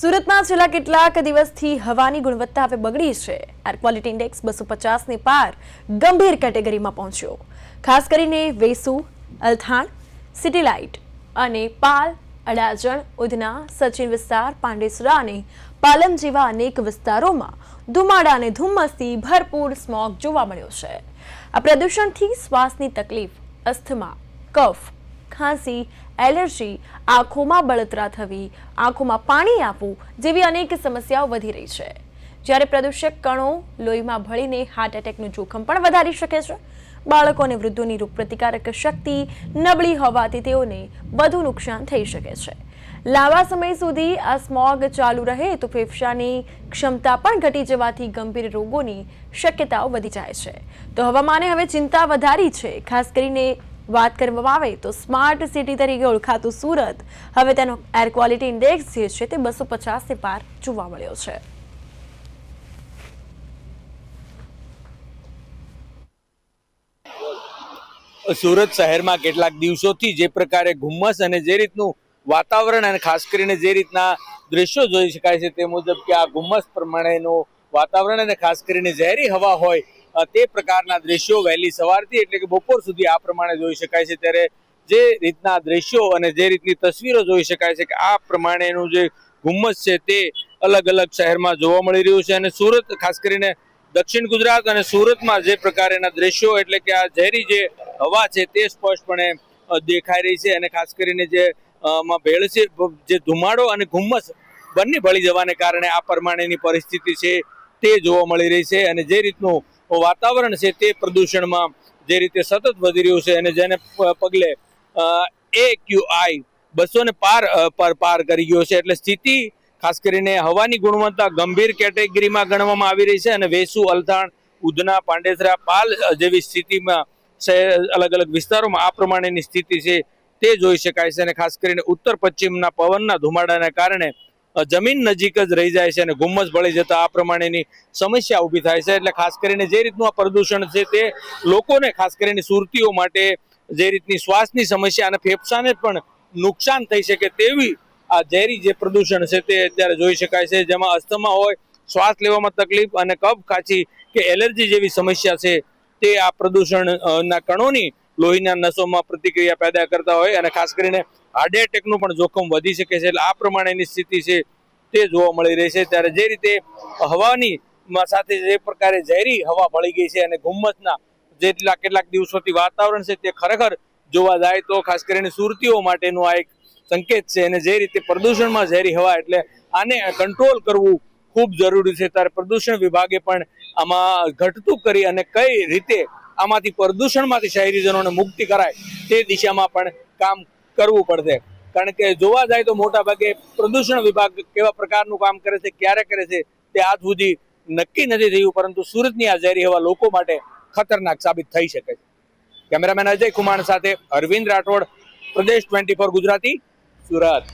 સુરતમાં છેલ્લા કેટલાક દિવસથી હવાની ગુણવત્તા હવે બગડી છે। એર ક્વોલિટી ઇન્ડેક્સ 250 ની પાર ગંભીર કેટેગરીમાં પહોંચ્યો। ખાસ કરીને વેસુ, અલથાણ, સિટી લાઇટ અને પાલ, અડાજણ, ઉધના, સચિન વિસ્તાર, પાંડેસરા અને પાલમ જેવા અનેક વિસ્તારોમાં ધુમાડા અને ધુમ્મસથી ભરપૂર સ્મોગ જોવા મળ્યો છે। આ પ્રદૂષણથી શ્વાસની તકલીફ, અસ્થમા, કફ, ખાંસી, એલર્જી, આંખોમાં બળતરા થવી, આંખોમાં પાણી આવવું જેવી અનેક સમસ્યાઓ વધી રહી છે। જ્યારે પ્રદૂષક કણો લોહીમાં ભળીને હાર્ટ એટેકનું જોખમ પણ વધારી શકે છે। બાળકો અને વૃદ્ધોની રોગપ્રતિકારક શક્તિ નબળી હોવાથી તેઓને વધુ નુકસાન થઈ શકે છે। લાંબા સમય સુધી આ સ્મોગ ચાલુ રહે તો ફેફસાની ક્ષમતા પણ ઘટી જવાથી ગંભીર રોગોની શક્યતાઓ વધી જાય છે। તો હવામાને હવે ચિંતા વધારી છે। ખાસ કરીને વાત કરવામાં આવે તો સ્માર્ટ સિટી તરીકે ઓળખાતું સુરત હવે તેનો એર ક્વોલિટી ઇન્ડેક્સ જે છે તે 250 ની પાર જોવા મળ્યો છે। સુરત શહેરમાં કેટલાક દિવસોથી જે પ્રકારે ધુમ્મસ અને જે રીતનું વાતાવરણ અને ખાસ કરીને જે રીતના દ્રશ્યો જોઈ શકાય છે તે મુજબ કે આ ધુમ્મસ પ્રમાણેનું વાતાવરણ અને ખાસ કરીને ઝેરી હવા હોય તે પ્રકારના દ્રશ્યો વહેલી સવારથી એટલે કે બપોર સુધી આ પ્રમાણે જોઈ શકાય છે। ત્યારે જે રીતના દ્રશ્યો અને જે રીતની તસવીરો જોઈ શકાય છે કે આ પ્રમાણેનું જે ધુમ્મસ છે તે અલગ અલગ શહેરમાં જોવા મળી રહ્યું છે। અને સુરત ખાસ કરીને દક્ષિણ ગુજરાત અને સુરતમાં જે પ્રકારના દ્રશ્યો એટલે કે આ ઝેરી જે હવા છે તે સ્પષ્ટપણે દેખાઈ રહી છે। અને ખાસ કરીને જે ભેળ છે, જે ધુમાડો અને ધુમ્મસ બંને ભળી જવાને કારણે આ પ્રમાણેની પરિસ્થિતિ છે તે જોવા મળી રહી છે। અને જે રીતનું વાતાવરણ છે તે પ્રદૂષણમાં જે રીતે સતત વધી રહ્યું છે અને જેને પગલે AQI 200 ને પાર કરી ગયો છે। એટલે સ્થિતિ ખાસ કરીને હવાની ગુણવત્તા ગંભીર કેટેગરીમાં ગણવામાં આવી રહી છે। અને વેસુ, અલથાણ, ઉધના, પાંડેસરા, પાલ જેવી સ્થિતિમાં અલગ અલગ વિસ્તારોમાં આ પ્રમાણેની સ્થિતિ છે તે જોઈ શકાય છે। અને ખાસ કરીને ઉત્તર પશ્ચિમના પવનના ધુમાડાના કારણે જમીન નજીક જ રહી જાય છે અને ધુમ્મસ ભળી જતા આ પ્રમાણેની સમસ્યા ઊભી થાય છે। એટલે ખાસ કરીને જે રીતનું આ પ્રદૂષણ છે તે લોકોને ખાસ કરીને સુરતીઓ માટે જે રીતની શ્વાસની સમસ્યા અને ફેફસાને પણ નુકસાન થઈ શકે તેવી આ ઝેરી જે પ્રદૂષણ છે તે અત્યારે જોઈ શકાય છે। જેમાં અસ્થમા હોય, શ્વાસ લેવામાં તકલીફ અને કફ, ખાંસી કે એલર્જી જેવી સમસ્યા છે તે આ પ્રદૂષણના કણોની લોહીના નસોમાં પ્રતિક્રિયા પેદા કરતા હોય અને ખાસ કરીને હાર્ટ એટેકનું પણ જોખમ વધી શકે છે। એટલે આ પ્રમાણેની સ્થિતિ છે તે જોવા મળી રહી છે। ત્યારે જે રીતે હવાની સાથે જે પ્રકારે ઝેરી હવા ભળી ગઈ છે અને ધુમ્મસના જેટલા કેટલાક દિવસોથી વાતાવરણ છે તે ખરેખર જોવા જાય તો ખાસ કરીને સુરતીઓ માટેનું આ એક સંકેત છે। અને જે રીતે પ્રદૂષણમાં ઝેરી હવા એટલે આને કંટ્રોલ કરવું ખૂબ જરૂરી છે। ત્યારે પ્રદૂષણ વિભાગે પણ આમાં ઘટતું કરી અને કઈ રીતે આમાંથી પ્રદૂષણમાંથી શહેરીજનોને મુક્તિ કરાય તે દિશામાં પણ કામ કરવું પડશે। કારણ કે જોવા જાય તો મોટા ભાગે પ્રદૂષણ વિભાગ કેવા પ્રકારનું કામ કરે છે, ક્યારે કરે છે તે આજ સુધી નક્કી નથી થયું, પરંતુ સુરતની આ ઝેરી હવા લોકો માટે ખતરનાક સાબિત થઈ શકે છે। કેમેરામેન અજય કુમાર સાથે અરવિંદ રાઠોડ, પ્રદેશ 24 ગુજરાતી, સુરત।